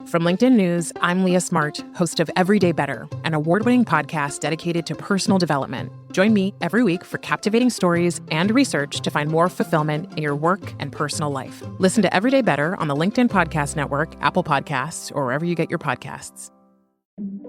From LinkedIn News, I'm Leah Smart, host of Everyday Better, an award-winning podcast dedicated to personal development. Join me every week for captivating stories and research to find more fulfillment in your work and personal life. Listen to Everyday Better on the LinkedIn Podcast Network, Apple Podcasts, or wherever you get your podcasts.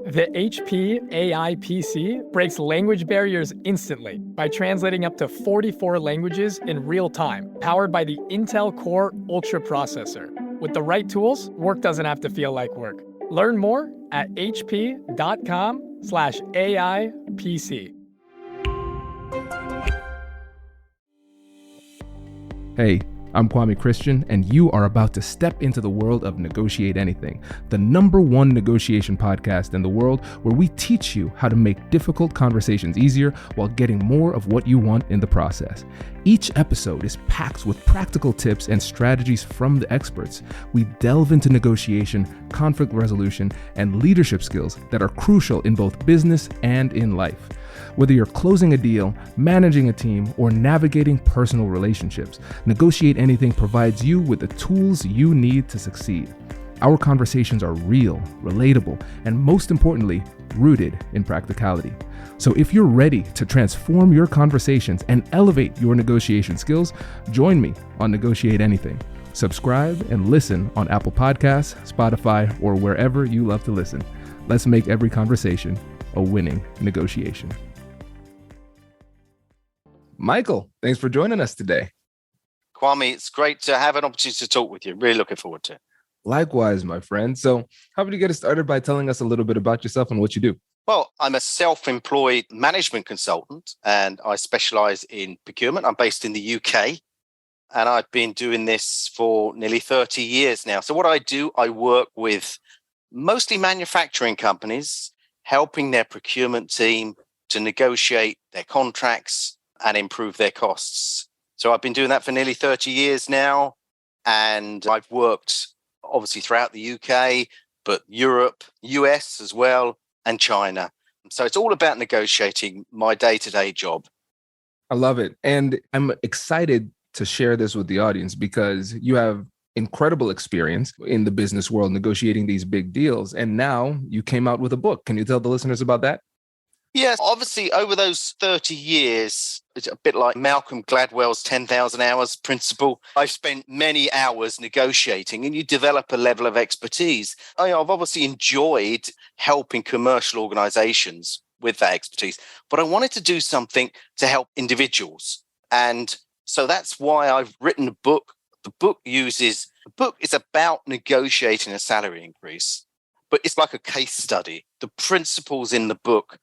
The HP AI PC breaks language barriers instantly by translating up to 44 languages in real time, powered by the Intel Core Ultra processor. With the right tools, work doesn't have to feel like work. Learn more at hp.com/AI PC. Hey, I'm Kwame Christian, and you are about to step into the world of Negotiate Anything, the #1 negotiation podcast in the world where we teach you how to make difficult conversations easier while getting more of what you want in the process. Each episode is packed with practical tips and strategies from the experts. We delve into negotiation, conflict resolution, and leadership skills that are crucial in both business and in life. Whether you're closing a deal, managing a team, or navigating personal relationships, Negotiate Anything provides you with the tools you need to succeed. Our conversations are real, relatable, and most importantly, rooted in practicality. So if you're ready to transform your conversations and elevate your negotiation skills, join me on Negotiate Anything. Subscribe and listen on Apple Podcasts, Spotify, or wherever you love to listen. Let's make every conversation a winning negotiation. Michael, thanks for joining us today. Kwame, it's great to have an opportunity to talk with you. Really looking forward to it. Likewise, my friend. So how about you get us started by telling us a little bit about yourself and what you do? Well, I'm a self-employed management consultant and I specialize in procurement. I'm based in the UK and I've been doing this for nearly 30 years now. So what I do, I work with mostly manufacturing companies, helping their procurement team to negotiate their contracts and improve their costs. So I've been doing that for nearly 30 years now. And I've worked obviously throughout the UK, but Europe, US as well, and China. So it's all about negotiating, my day-to-day job. I love it. And I'm excited to share this with the audience because you have incredible experience in the business world negotiating these big deals. And now you came out with a book. Can you tell the listeners about that? Yes, obviously over those 30 years, it's a bit like Malcolm Gladwell's 10,000 hours principle. I've spent many hours negotiating and you develop a level of expertise. I've obviously enjoyed helping commercial organizations with that expertise, but I wanted to do something to help individuals. And so that's why I've written a book. The book is about negotiating a salary increase, but it's like a case study. The principles in the book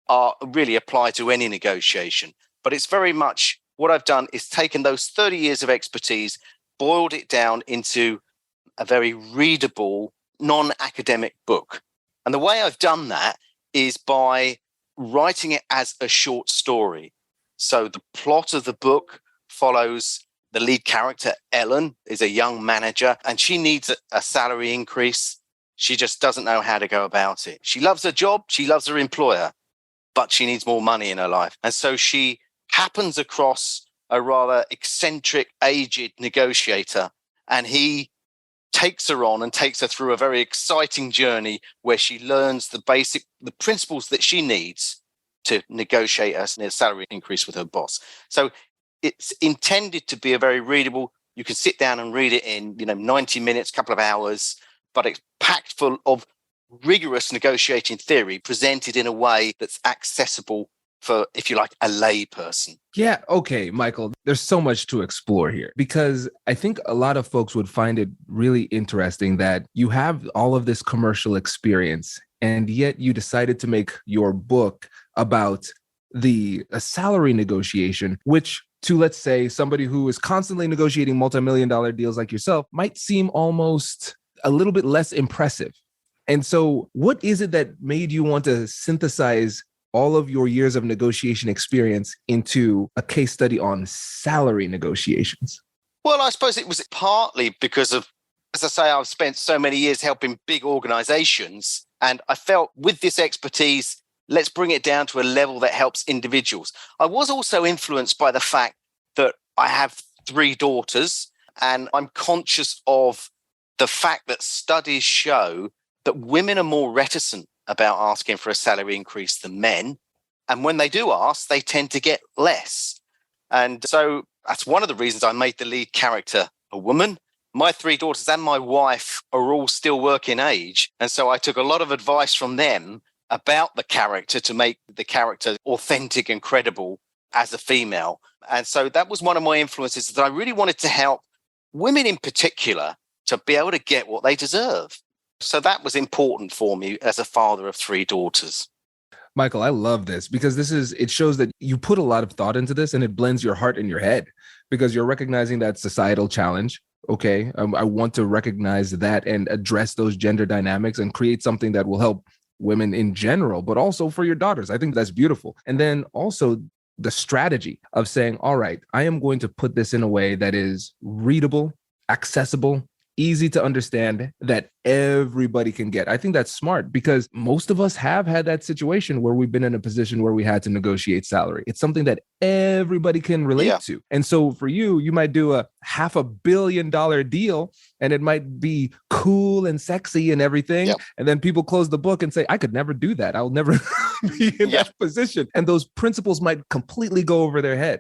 are really apply to any negotiation. But it's very much what I've done is taken those 30 years of expertise, boiled it down into a very readable, non-academic book. And the way I've done that is by writing it as a short story. So the plot of the book follows the lead character, Ellen, is a young manager, and she needs a salary increase. She just doesn't know how to go about it. She loves her job, she loves her employer, but she needs more money in her life. And so she happens across a rather eccentric, aged negotiator, and he takes her on and takes her through a very exciting journey where she learns the principles that she needs to negotiate a salary increase with her boss. So it's intended to be a very readable, you can sit down and read it in 90 minutes, couple of hours, but it's packed full of rigorous negotiating theory presented in a way that's accessible for, if you like, a lay person. Yeah. Okay, Michael, there's so much to explore here because I think a lot of folks would find it really interesting that you have all of this commercial experience and yet you decided to make your book about a salary negotiation, which to, let's say, somebody who is constantly negotiating multi-million-dollar deals like yourself might seem almost a little bit less impressive. And so what is it that made you want to synthesize all of your years of negotiation experience into a case study on salary negotiations? Well, I suppose it was partly because of, as I say, I've spent so many years helping big organizations. And I felt with this expertise, let's bring it down to a level that helps individuals. I was also influenced by the fact that I have 3 daughters and I'm conscious of the fact that studies show that women are more reticent about asking for a salary increase than men. And when they do ask, they tend to get less. And so that's one of the reasons I made the lead character a woman. My 3 daughters and my wife are all still working age. And so I took a lot of advice from them about the character to make the character authentic and credible as a female. And so that was one of my influences, that I really wanted to help women in particular to be able to get what they deserve. So that was important for me as a father of 3 daughters. Michael, I love this because it shows that you put a lot of thought into this, and it blends your heart and your head because you're recognizing that societal challenge. Okay, I want to recognize that and address those gender dynamics and create something that will help women in general, but also for your daughters. I think that's beautiful. And then also the strategy of saying, all right, I am going to put this in a way that is readable, accessible, easy to understand, that everybody can get. I think that's smart because most of us have had that situation where we've been in a position where we had to negotiate salary. It's something that everybody can relate to. And so for you, you might do a $500 million deal and it might be cool and sexy and everything. And then people close the book and say, I could never do that. I'll never be in that position. And those principles might completely go over their head.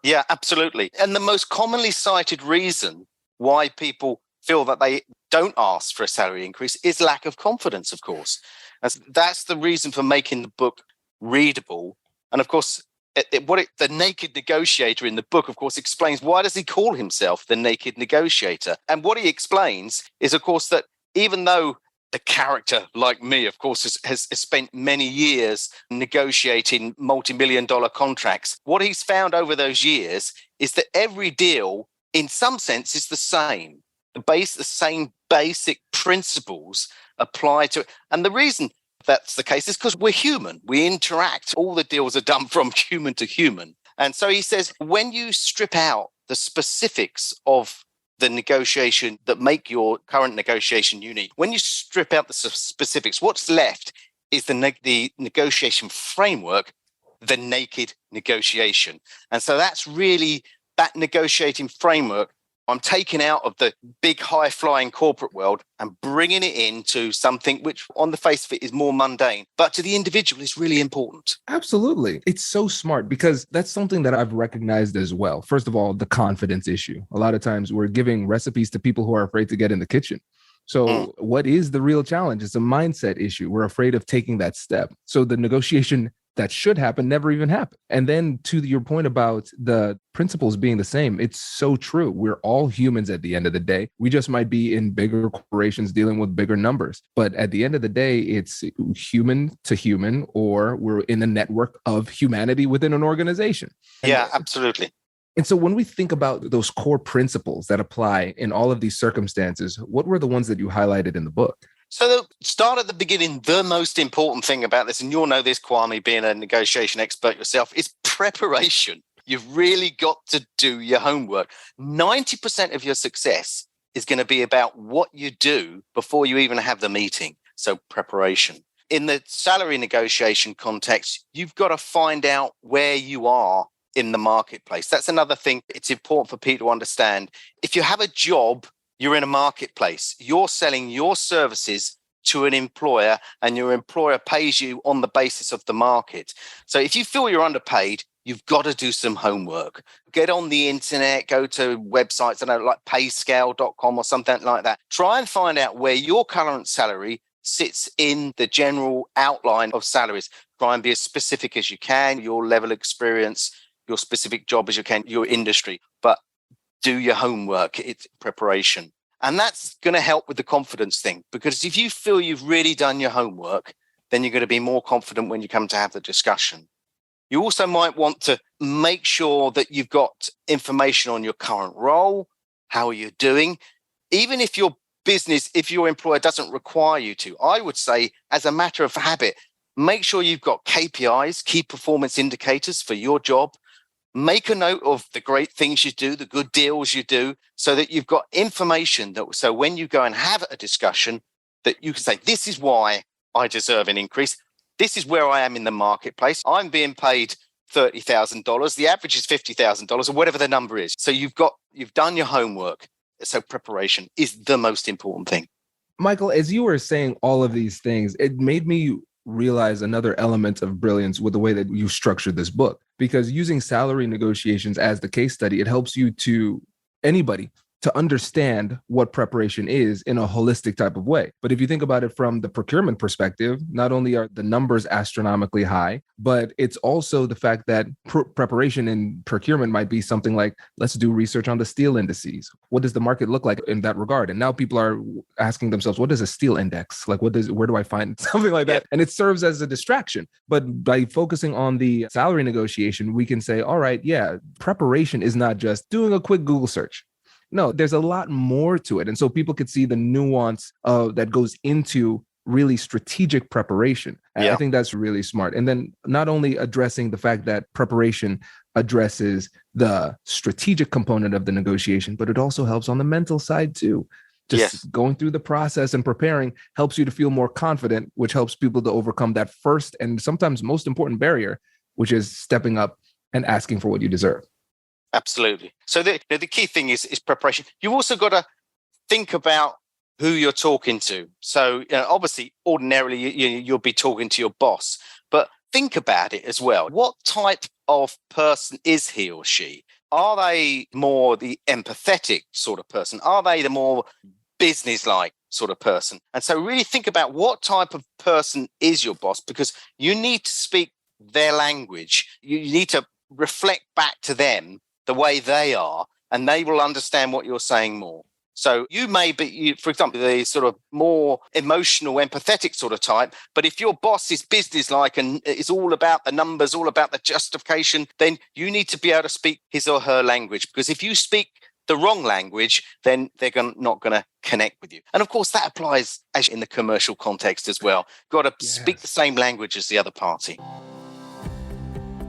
Yeah, absolutely. And the most commonly cited reason why people feel that they don't ask for a salary increase is lack of confidence, of course. And that's the reason for making the book readable. And of course, the naked negotiator in the book, of course, explains why does he call himself the naked negotiator? And what he explains is, of course, that even though the character, like me, of course, has spent many years negotiating multi-million-dollar contracts, what he's found over those years is that every deal, in some sense, is the same. The same basic principles apply to it. And the reason that's the case is because we're human. We interact. All the deals are done from human to human. And so he says, when you strip out the specifics of the negotiation that make your current negotiation unique, when you strip out the specifics, what's left is the negotiation framework, the naked negotiation. And so that's really that negotiating framework I'm taking out of the big high-flying corporate world and bringing it into something which on the face of it is more mundane, but to the individual is really important. Absolutely. It's so smart because that's something that I've recognized as well. First of all, the confidence issue. A lot of times we're giving recipes to people who are afraid to get in the kitchen. So what is the real challenge? It's a mindset issue. We're afraid of taking that step. So the negotiation that should happen never even happened. And then to your point about the principles being the same, it's so true. We're all humans at the end of the day. We just might be in bigger corporations dealing with bigger numbers. But at the end of the day, it's human to human, or we're in a network of humanity within an organization. Yeah, absolutely. And so when we think about those core principles that apply in all of these circumstances, what were the ones that you highlighted in the book? So start at the beginning. The most important thing about this, and you'll know this, Kwame, being a negotiation expert yourself, is preparation. You've really got to do your homework. 90% of your success is going to be about what you do before you even have the meeting. So preparation. In the salary negotiation context, you've got to find out where you are in the marketplace. That's another thing. It's important for people to understand. If you have a job, you're in a marketplace. You're selling your services to an employer, and your employer pays you on the basis of the market. So if you feel you're underpaid, you've got to do some homework. Get on the internet, go to websites, I don't know, like payscale.com or something like that. Try and find out where your current salary sits in the general outline of salaries. Try and be as specific as you can, your level of experience, your specific job as you can, your industry. But do your homework, it's preparation. And that's going to help with the confidence thing, because if you feel you've really done your homework, then you're going to be more confident when you come to have the discussion. You also might want to make sure that you've got information on your current role, how are you doing. Even if your business, if your employer doesn't require you to, I would say as a matter of habit, make sure you've got KPIs, key performance indicators for your job. Make a note of the great things you do, the good deals you do, so that you've got information that, so when you go and have a discussion, that you can say, this is why I deserve an increase. This is where I am in the marketplace. I'm being paid $30,000. The average is $50,000 or whatever the number is. So you've done your homework. So preparation is the most important thing. Michael, as you were saying all of these things, it made me realize another element of brilliance with the way that you structured this book. Because using salary negotiations as the case study, it helps you anybody to understand what preparation is in a holistic type of way. But if you think about it from the procurement perspective, not only are the numbers astronomically high, but it's also the fact that preparation in procurement might be something like, let's do research on the steel indices. What does the market look like in that regard? And now people are asking themselves, what is a steel index? Like, where do I find something like that? And it serves as a distraction. But by focusing on the salary negotiation, we can say, all right, yeah, preparation is not just doing a quick Google search. No, there's a lot more to it. And so people could see the nuance that goes into really strategic preparation. And I think that's really smart. And then not only addressing the fact that preparation addresses the strategic component of the negotiation, but it also helps on the mental side too. Just going through the process and preparing helps you to feel more confident, which helps people to overcome that first and sometimes most important barrier, which is stepping up and asking for what you deserve. Absolutely. So the key thing is preparation. You've also got to think about who you're talking to. So obviously, ordinarily, you'll be talking to your boss, but think about it as well. What type of person is he or she? Are they more the empathetic sort of person? Are they the more business-like sort of person? And so really think about what type of person is your boss, because you need to speak their language. You need to reflect back to them the way they are, and they will understand what you're saying more. So you may be, for example, the sort of more emotional, empathetic sort of type, but if your boss is businesslike and is all about the numbers, all about the justification, then you need to be able to speak his or her language, because if you speak the wrong language, then they're not going to connect with you. And of course, that applies as in the commercial context as well. You've got to speak the same language as the other party.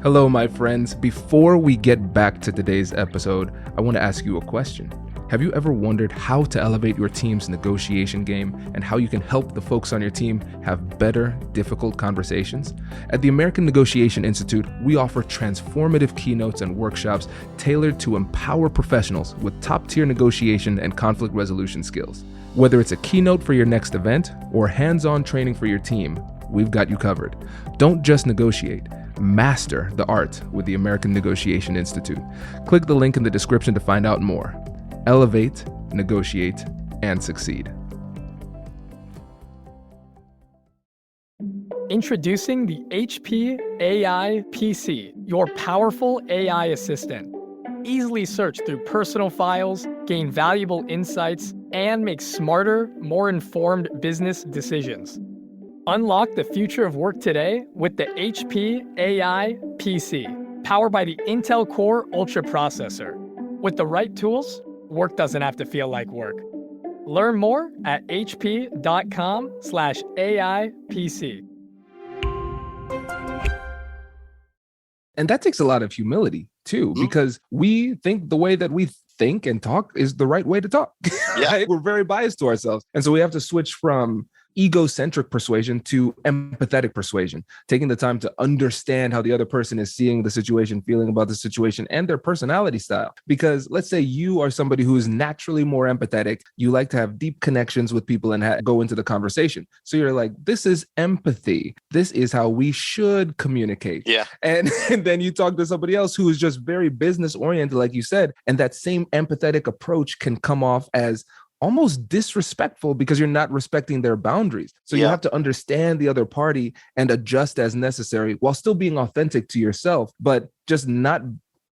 Hello, my friends. Before we get back to today's episode, I want to ask you a question. Have you ever wondered how to elevate your team's negotiation game and how you can help the folks on your team have better, difficult conversations? At the American Negotiation Institute, we offer transformative keynotes and workshops tailored to empower professionals with top-tier negotiation and conflict resolution skills. Whether it's a keynote for your next event or hands-on training for your team, we've got you covered. Don't just negotiate. Master the art with the American Negotiation Institute. Click the link in the description to find out more. Elevate, negotiate, and succeed. Introducing the HP AI PC, your powerful AI assistant. Easily search through personal files, gain valuable insights, and make smarter, more informed business decisions. Unlock the future of work today with the HP AI PC, powered by the Intel Core Ultra processor. With the right tools, work doesn't have to feel like work. Learn more at hp.com/AI PC. And that takes a lot of humility too, because we think the way that we think and talk is the right way to talk. Right? We're very biased to ourselves. And so we have to switch from egocentric persuasion to empathetic persuasion, taking the time to understand how the other person is seeing the situation, feeling about the situation, and their personality style. Because let's say you are somebody who is naturally more empathetic. You like to have deep connections with people and go into the conversation. So you're like, this is empathy. This is how we should communicate. Yeah. And then you talk to somebody else who is just very business oriented, like you said, and that same empathetic approach can come off as almost disrespectful because you're not respecting their boundaries. So you have to understand the other party and adjust as necessary while still being authentic to yourself, but just not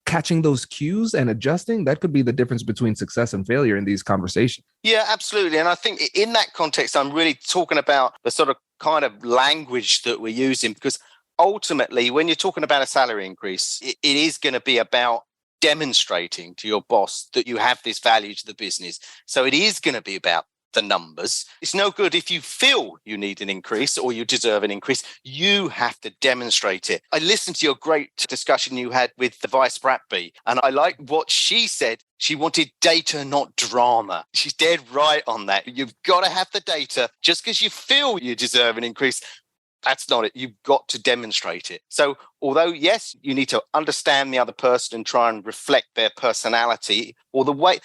catching those cues and adjusting. That could be the difference between success and failure in these conversations. Yeah, absolutely. And I think in that context, I'm really talking about the sort of kind of language that we're using, because ultimately, when you're talking about a salary increase, it is going to be about demonstrating to your boss that you have this value to the business. So it is going to be about the numbers. It's no good if you feel you need an increase or you deserve an increase. You have to demonstrate it. I listened to your great discussion you had with the Vice Bratby, and I like what she said. She wanted data, not drama. She's dead right on that. You've got to have the data. Just because you feel you deserve an increase, That's not it. You've got to demonstrate it. So although, yes, you need to understand the other person and try and reflect their personality or the way,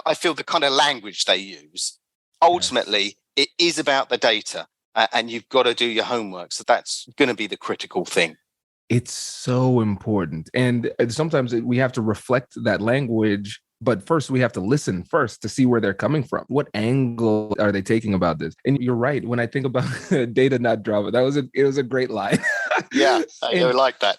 I feel the kind of language they use. Ultimately, It is about the data and you've got to do your homework. So that's going to be the critical thing. It's so important. And sometimes we have to reflect that language. But first, we have to listen first to see where they're coming from. What angle are they taking about this? And you're right. When I think about data, not drama, it was a great line. Yeah, I like that.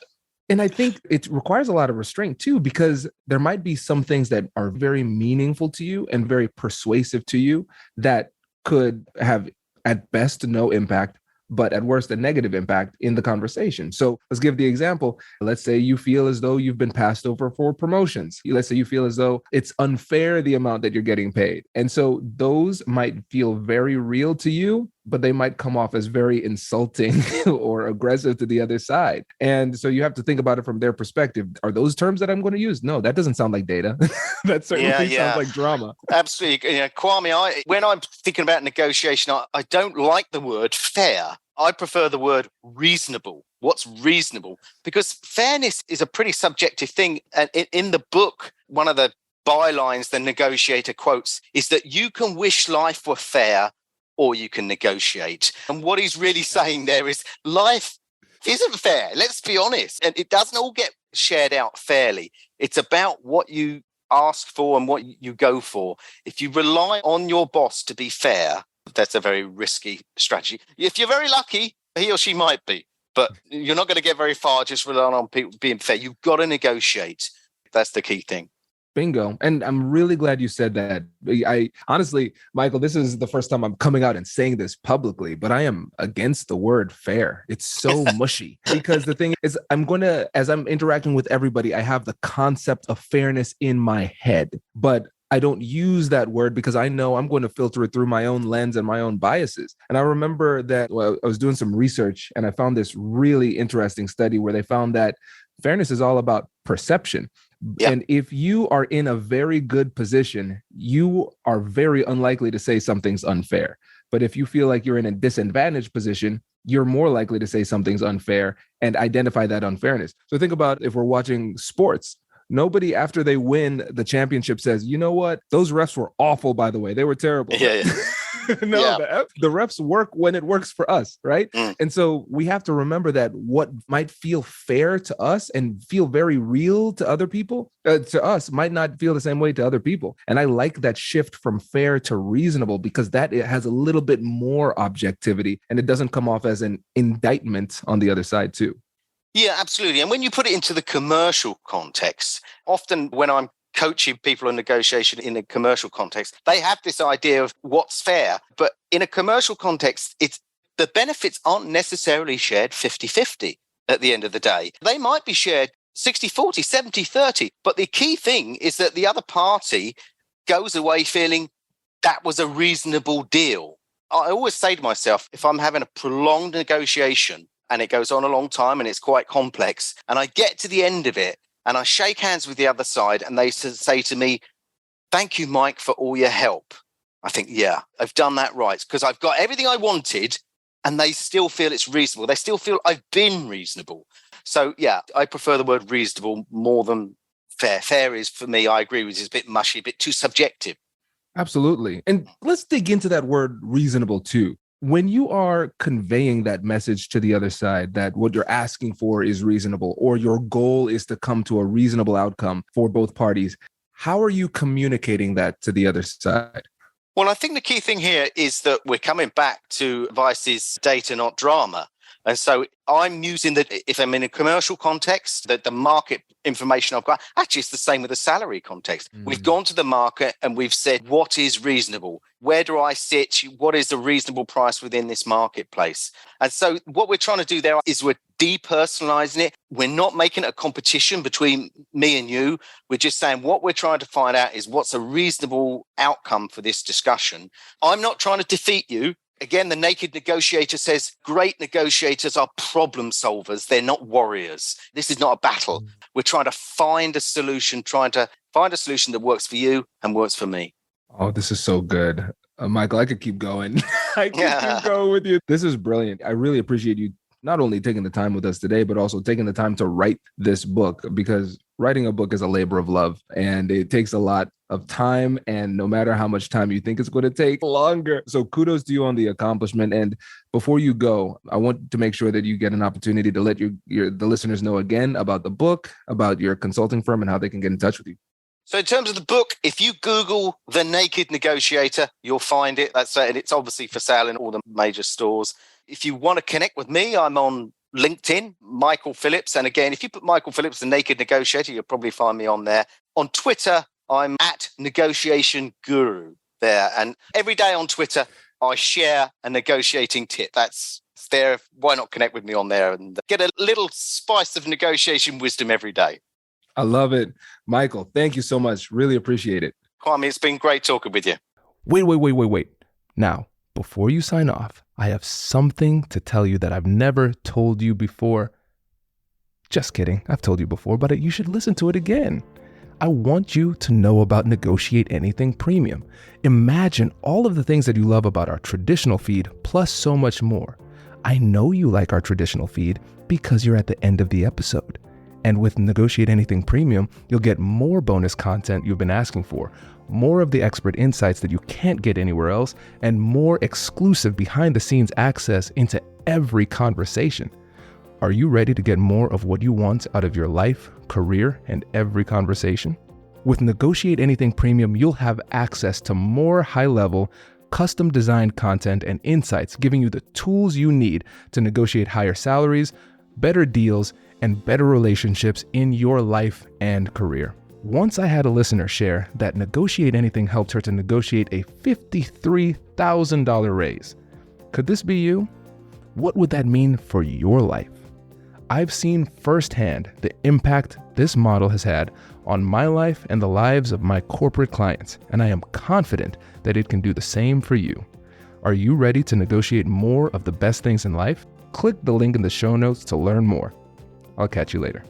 And I think it requires a lot of restraint too, because there might be some things that are very meaningful to you and very persuasive to you that could have at best no impact, but at worst, a negative impact in the conversation. So let's give the example. Let's say you feel as though you've been passed over for promotions. Let's say you feel as though it's unfair the amount that you're getting paid. And so those might feel very real to you, but they might come off as very insulting or aggressive to the other side. And so you have to think about it from their perspective. Are those terms that I'm going to use? No, that doesn't sound like data. That certainly sounds like drama. Absolutely. Kwame, when I'm thinking about negotiation, I don't like the word fair. I prefer the word reasonable. What's reasonable? Because fairness is a pretty subjective thing. And in the book, one of the bylines the negotiator quotes is that you can wish life were fair or you can negotiate. And what he's really saying there is life isn't fair. Let's be honest. And it doesn't all get shared out fairly. It's about what you ask for and what you go for. If you rely on your boss to be fair, that's a very risky strategy. If you're very lucky, he or she might be, but you're not going to get very far just relying on people being fair. You've got to negotiate. That's the key thing. Bingo. And I'm really glad you said that. I honestly, Michael, this is the first time I'm coming out and saying this publicly, but I am against the word fair. It's so mushy because the thing is, as I'm interacting with everybody, I have the concept of fairness in my head, but I don't use that word because I know I'm going to filter it through my own lens and my own biases. And I remember that I was doing some research and I found this really interesting study where they found that fairness is all about perception. Yep. And if you are in a very good position, you are very unlikely to say something's unfair. But if you feel like you're in a disadvantaged position, you're more likely to say something's unfair and identify that unfairness. So think about if we're watching sports. Nobody after they win the championship says, you know what? Those refs were awful, by the way. They were terrible. Yeah. No, the refs work when it works for us, right? And so we have to remember that what might feel fair to us and feel very real to other people, to us, might not feel the same way to other people. And I like that shift from fair to reasonable because it has a little bit more objectivity and it doesn't come off as an indictment on the other side too. Yeah, absolutely. And when you put it into the commercial context, often when I'm coaching people in negotiation in a commercial context, they have this idea of what's fair. But in a commercial context, the benefits aren't necessarily shared 50-50 at the end of the day. They might be shared 60-40, 70-30. But the key thing is that the other party goes away feeling that was a reasonable deal. I always say to myself, if I'm having a prolonged negotiation, and it goes on a long time and it's quite complex. And I get to the end of it and I shake hands with the other side and they say to me, thank you, Mike, for all your help. I think, yeah, I've done that right because I've got everything I wanted and they still feel it's reasonable. They still feel I've been reasonable. So, yeah, I prefer the word reasonable more than fair. Fair is, for me, I agree with you, is a bit mushy, a bit too subjective. Absolutely. And let's dig into that word reasonable too. When you are conveying that message to the other side that what you're asking for is reasonable or your goal is to come to a reasonable outcome for both parties, how are you communicating that to the other side? Well, I think the key thing here is that we're coming back to Vice's data, not drama. And so I'm using if I'm in a commercial context, the market information I've got, actually it's the same with the salary context. We've gone to the market and we've said, what is reasonable? Where do I sit? What is the reasonable price within this marketplace? And so what we're trying to do there is we're depersonalizing it. We're not making it a competition between me and you. We're just saying what we're trying to find out is what's a reasonable outcome for this discussion. I'm not trying to defeat you. Again, the naked negotiator says great negotiators are problem solvers. They're not warriors. This is not a battle. We're trying to find a solution that works for you and works for me. Oh, this is so good. Michael, I could keep going. I could keep going with you. This is brilliant. I really appreciate you not only taking the time with us today, but also taking the time to write this book, because writing a book is a labor of love and it takes a lot of time. And no matter how much time you think it's going to take, longer. So kudos to you on the accomplishment. And before you go, I want to make sure that you get an opportunity to let the listeners know again about the book, about your consulting firm, and how they can get in touch with you. So in terms of the book, if you Google The Naked Negotiator, you'll find it. And it's obviously for sale in all the major stores. If you want to connect with me, I'm on LinkedIn, Michael Phillips. And again, if you put Michael Phillips, The Naked Negotiator, you'll probably find me on there. On Twitter, I'm at Negotiation Guru there. And every day on Twitter, I share a negotiating tip. That's there. Why not connect with me on there and get a little spice of negotiation wisdom every day? I love it. Michael, thank you so much. Really appreciate it. Kwame, it's been great talking with you. Wait. Now, before you sign off, I have something to tell you that I've never told you before. Just kidding. I've told you before, but you should listen to it again. I want you to know about Negotiate Anything Premium. Imagine all of the things that you love about our traditional feed, plus so much more. I know you like our traditional feed because you're at the end of the episode. And with Negotiate Anything Premium, you'll get more bonus content you've been asking for, more of the expert insights that you can't get anywhere else, and more exclusive behind-the-scenes access into every conversation. Are you ready to get more of what you want out of your life, career, and every conversation? With Negotiate Anything Premium, you'll have access to more high-level, custom-designed content and insights, giving you the tools you need to negotiate higher salaries, better deals, and better relationships in your life and career. Once I had a listener share that Negotiate Anything helped her to negotiate a $53,000 raise. Could this be you? What would that mean for your life? I've seen firsthand the impact this model has had on my life and the lives of my corporate clients, and I am confident that it can do the same for you. Are you ready to negotiate more of the best things in life? Click the link in the show notes to learn more. I'll catch you later.